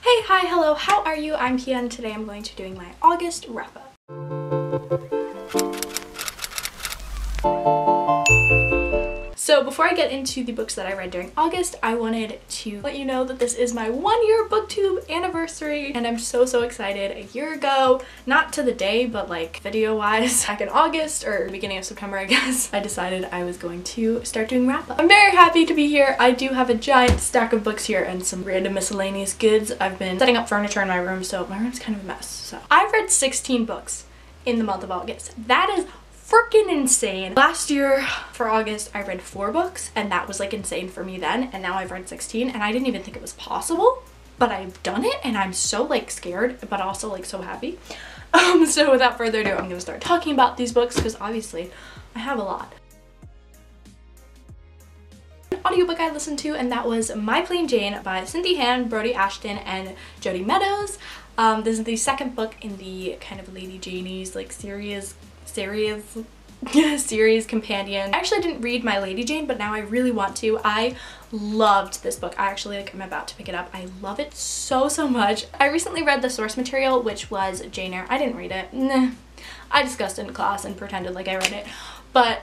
Hey, hi, hello, how are you? I'm Pia and today I'm going to be doing my August wrap-up. So before I get into the books that I read during August, I wanted to let you know that this is my 1-year booktube anniversary and I'm so excited. A year ago, not to the day, but like video-wise, back in August or beginning of September I guess, I decided I was going to start doing wrap-up. I'm very happy to be here. I do have a giant stack of books here and some random miscellaneous goods. I've been setting up furniture in my room, so my room's kind of a mess. So I've read 16 books in the month of August. That is freaking insane. Last year for August I read 4 books and that was like insane for me then, and now I've read 16 and I didn't even think it was possible, but I've done it and I'm so like scared but also like so happy. So without further ado, I'm gonna start talking about these books because obviously I have a lot. Audiobook I listened to, and that was My Plain Jane by Cynthia Han, Brody Ashton, and Jody Meadows. This is the second book in the kind of Lady Janie's like series companion. I actually didn't read My Lady Jane, but now I really want to. I loved this book. I actually am about to pick it up. I love it so much. I recently read the source material, which was Jane Eyre. I didn't read it. Nah. I discussed it in class and pretended like I read it. But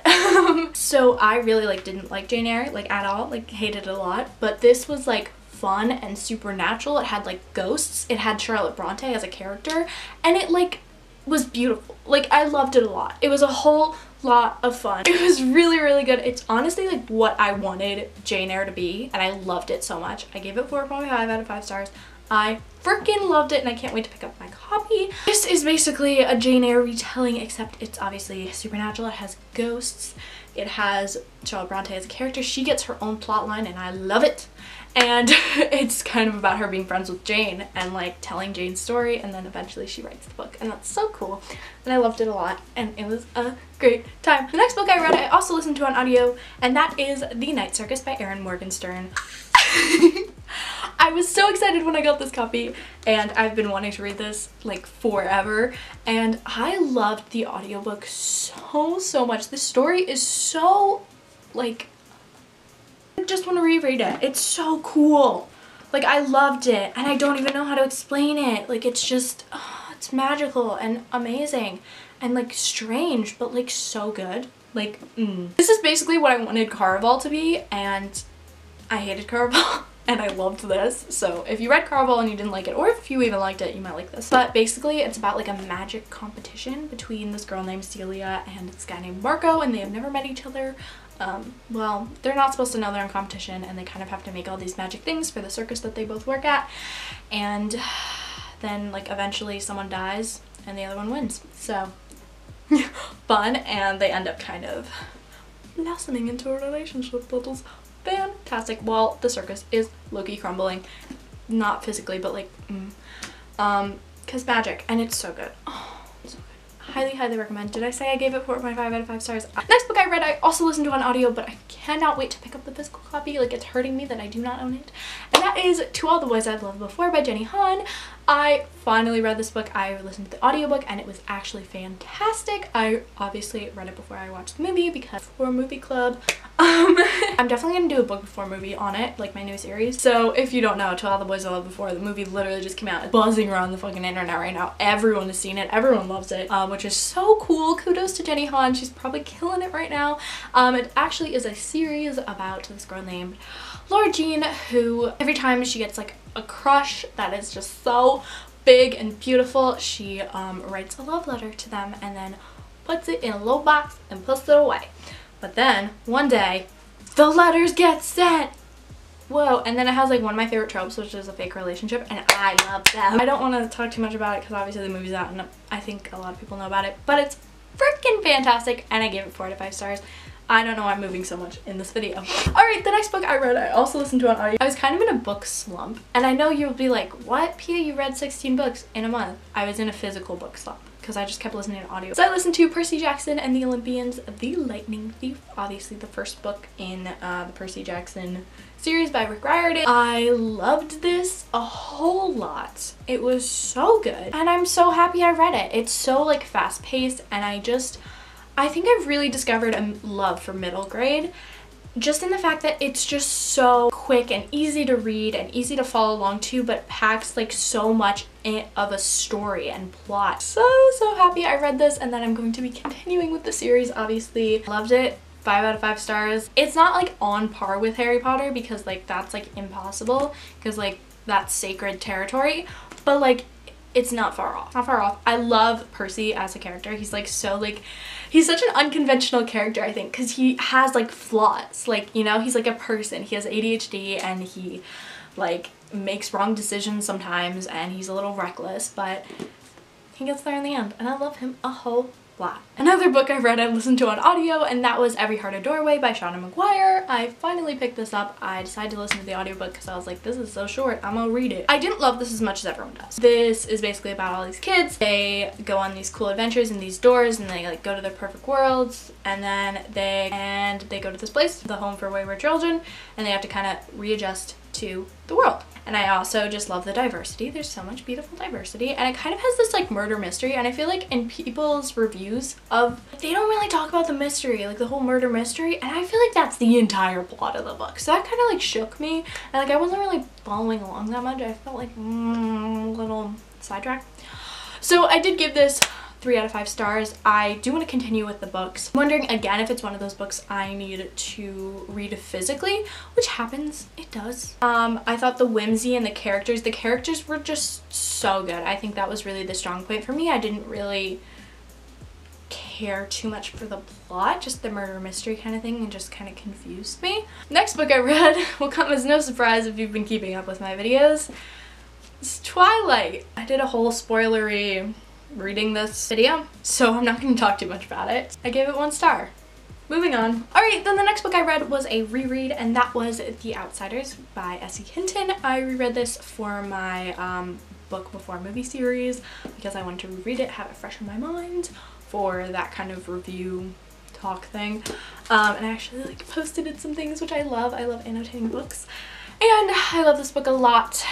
so I really didn't like Jane Eyre like at all, like hated it a lot, but this was like fun and supernatural. It had like ghosts, it had Charlotte Bronte as a character, and it like was beautiful. Like I loved it a lot. It was a whole lot of fun. It was really good. It's honestly like what I wanted Jane Eyre to be, and I loved it so much. I gave it 4.5 out of 5 stars. I freaking loved it and I can't wait to pick up my copy. This is basically a Jane Eyre retelling, except it's obviously supernatural. It has ghosts. It has Charlotte Bronte as a character. She gets her own plot line and I love it. And it's kind of about her being friends with Jane and like telling Jane's story, and then eventually she writes the book, and that's so cool. And I loved it a lot and it was a great time. The next book I read I also listened to on audio, and that is The Night Circus by Erin Morgenstern. I was so excited when I got this copy and I've been wanting to read this like forever, and I loved the audiobook so much. The story is so like, I just want to reread it. It's so cool. Like I loved it and I don't even know how to explain it. Like it's just, it's magical and amazing and like strange but like so good. Like This is basically what I wanted Caraval to be, and I hated Caraval and I loved this. So if you read Caraval and you didn't like it, or if you even liked it, you might like this. But basically it's about like a magic competition between this girl named Celia and this guy named Marco, and they have never met each other. Well, they're not supposed to know they're in competition, and they kind of have to make all these magic things for the circus that they both work at, and then like eventually someone dies and the other one wins. So fun, and they end up kind of blossoming into a relationship that is fantastic while the circus is low-key crumbling. Not physically, but like because magic, and it's so good. Oh, so good. Highly recommend. Did I say I gave it 4.5 out of 5 stars? Next book I read I also listened to on audio, but I cannot wait to pick up the physical copy. Like it's hurting me that I do not own it. And that is To All the Boys I've Loved Before by Jenny Han. I finally read this book. I listened to the audiobook and it was actually fantastic. I obviously read it before I watched the movie because for movie club. I'm definitely gonna do a book before movie on it, like my new series. So if you don't know, To All the Boys I Loved Before, the movie literally just came out. It's buzzing around the fucking internet right now. Everyone has seen it. Everyone loves it, which is so cool. Kudos to Jenny Han. She's probably killing it right now. It actually is a series about this girl named Laura Jean, who every time she gets like a crush that is just so big and beautiful, she writes a love letter to them and then puts it in a little box and puts it away. But then one day the letters get sent. Whoa. And then it has like one of my favorite tropes, which is a fake relationship, and I love them. I don't want to talk too much about it because obviously the movie's out and I think a lot of people know about it, but it's freaking fantastic and I gave it 4 out of 5 stars. I don't know why I'm moving so much in this video. Alright, the next book I read I also listened to on audio. I was kind of in a book slump, and I know you'll be like, what, Pia, you read 16 books in a month? I was in a physical book slump because I just kept listening to audio. So I listened to Percy Jackson and the Olympians, The Lightning Thief, obviously the first book in the Percy Jackson series by Rick Riordan. I loved this a whole lot. It was so good and I'm so happy I read it. It's so like fast-paced, and I think I've really discovered a love for middle grade, just in the fact that it's just so quick and easy to read and easy to follow along to, but packs like so much of a story and plot. So happy I read this, and then I'm going to be continuing with the series. Obviously loved it. 5 out of 5 stars. It's not like on par with Harry Potter because like that's like impossible because like that's sacred territory, but like it's not far off. Not far off. I love Percy as a character. He's like so like, he's such an unconventional character, I think, because he has like flaws. Like, you know, he's like a person. He has ADHD and he like makes wrong decisions sometimes and he's a little reckless, but he gets there in the end and I love him a whole lot. Another book I read I listened to on audio, and that was Every Heart a Doorway by Shauna Maguire. I finally picked this up. I decided to listen to the audiobook because I was like, this is so short, I'm gonna read it. I didn't love this as much as everyone does. This is basically about all these kids. They go on these cool adventures in these doors and they like go to their perfect worlds, and then they go to this place, the home for wayward children, and they have to kind of readjust to the world. And I also just love the diversity. There's so much beautiful diversity, and it kind of has this like murder mystery, and I feel like in people's reviews of, they don't really talk about the mystery, like the whole murder mystery, and I feel like that's the entire plot of the book. So that kind of like shook me, and like I wasn't really following along that much. I felt like a little sidetracked. So I did give this 3 out of 5 stars. I do want to continue with the books. I'm wondering again if it's one of those books I need to read physically, which happens, it does. I thought the whimsy and the characters were just so good. I think that was really the strong point for me. I didn't really care too much for the plot, just the murder mystery kind of thing, and just kind of confused me. Next book I read will come as no surprise if you've been keeping up with my videos. It's Twilight. I did a whole spoilery reading this video, so I'm not going to talk too much about it. I gave it 1 star. Moving on. Alright, then the next book I read was a reread, and that was The Outsiders by S.E. Hinton. I reread this for my book before movie series because I wanted to reread it, have it fresh in my mind for that kind of review talk thing. And I actually like posted in some things, which I love. I love annotating books, and I love this book a lot.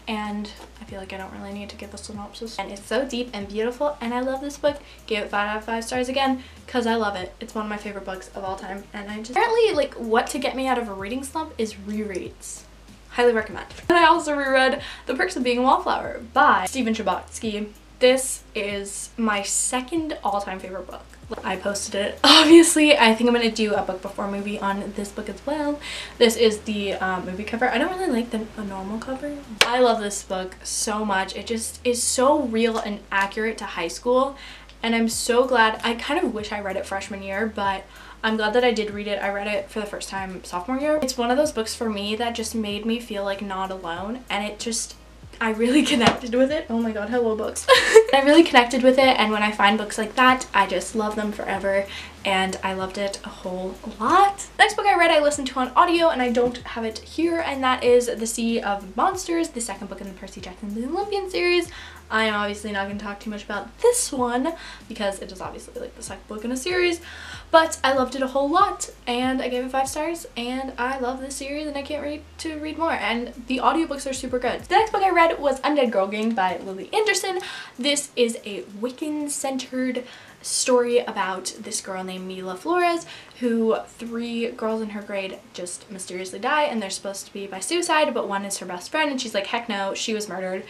And I feel like I don't really need to give a synopsis. And it's so deep and beautiful, and I love this book. Gave it 5 out of 5 stars again because I love it. It's one of my favorite books of all time, and I just apparently like what to get me out of a reading slump is rereads. Highly recommend. And I also reread The Perks of Being a Wallflower by Stephen Chbosky. This is my second all-time favorite book. I posted it. Obviously, I think I'm going to do a book before movie on this book as well. This is the movie cover. I don't really like the normal cover. I love this book so much. It just is so real and accurate to high school, and I'm so glad. I kind of wish I read it freshman year, but I'm glad that I did read it. I read it for the first time sophomore year. It's one of those books for me that just made me feel like not alone, and it just, I really connected with it. Oh my god, hello books. I really connected with it, and when I find books like that, I just love them forever, and I loved it a whole lot. Next book I read I listened to on audio, and I don't have it here, and that is The Sea of Monsters, the second book in the Percy Jackson The Olympian series. I am obviously not going to talk too much about this one because it is obviously like the second book in a series, but I loved it a whole lot, and I gave it 5 stars, and I love this series, and I can't wait to read more, and the audiobooks are super good. The next book I read was Undead Girl Gang by Lily Anderson. This is a Wiccan-centered story about this girl named Mila Flores, who 3 girls in her grade just mysteriously die, and they're supposed to be by suicide, but one is her best friend, and she's like, heck no, she was murdered.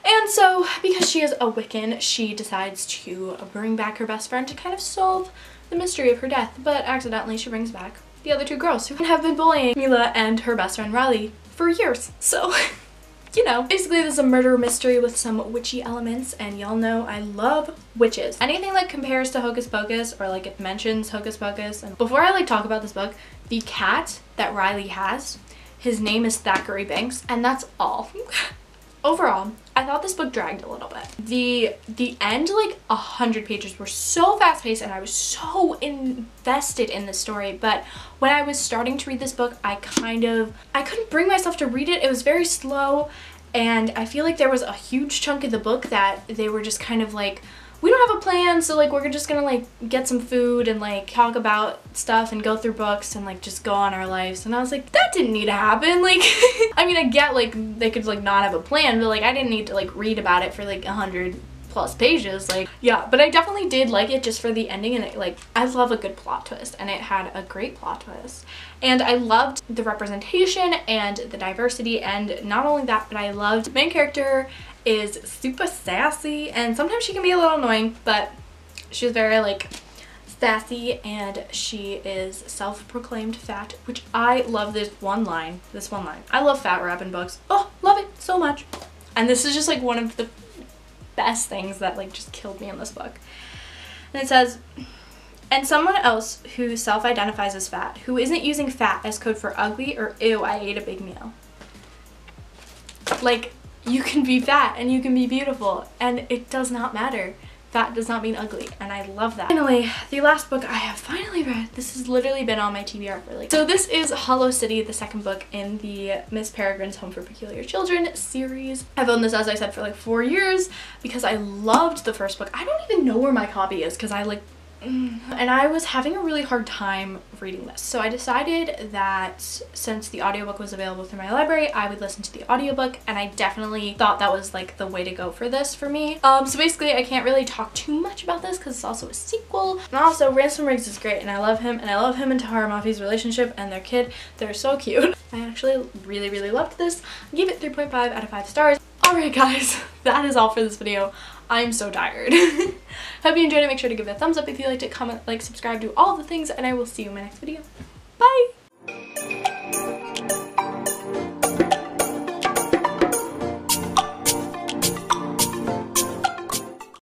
And so, because she is a Wiccan, she decides to bring back her best friend to kind of solve the mystery of her death, but accidentally she brings back the other 2 girls who have been bullying Mila and her best friend Riley for years. So, you know, basically this is a murder mystery with some witchy elements, and y'all know I love witches. Anything that compares to Hocus Pocus, or like it mentions Hocus Pocus. And before I like talk about this book, the cat that Riley has, his name is Thackeray Banks, and that's all. Overall, I thought this book dragged a little bit. The end, like 100 pages, were so fast-paced, and I was so invested in the story, but when I was starting to read this book, I couldn't bring myself to read it. It was very slow, and I feel like there was a huge chunk of the book that they were just kind of like, we don't have a plan, so like we're just gonna like get some food and like talk about stuff and go through books and like just go on our lives. And I was like, that didn't need to happen. Like, I mean, I get like they could like not have a plan, but like I didn't need to like read about it for like 100 plus pages, like, yeah. But I definitely did like it just for the ending, and it, like, I love a good plot twist, and it had a great plot twist. And I loved the representation and the diversity, and not only that, but I loved the main character is super sassy, and sometimes she can be a little annoying, but she's very, like, sassy, and she is self-proclaimed fat, which I love. This one line. I love fat rapping books. Oh, love it so much. And this is just like one of the best things that like just killed me in this book. And it says, and someone else who self-identifies as fat, who isn't using fat as code for ugly or ew, I ate a big meal. Like, you can be fat and you can be beautiful, and it does not matter. Fat does not mean ugly, and I love that. Finally, the last book I have finally read. This has literally been on my TBR for like... So this is Hollow City, the second book in the Miss Peregrine's Home for Peculiar Children series. I've owned this, as I said, for like 4 years because I loved the first book. I don't even know where my copy is because I like... And I was having a really hard time reading this, so I decided that since the audiobook was available through my library, I would listen to the audiobook, and I definitely thought that was like the way to go for this for me. So basically I can't really talk too much about this because it's also a sequel. And also Ransom Riggs is great, and I love him, and Tahara Mafi's relationship and their kid. They're so cute. I actually really loved this. I gave it 3.5 out of 5 stars. Alright guys, that is all for this video. I'm so tired. Hope you enjoyed it. Make sure to give it a thumbs up if you liked it, comment, like, subscribe, do all the things, and I will see you in my next video. Bye!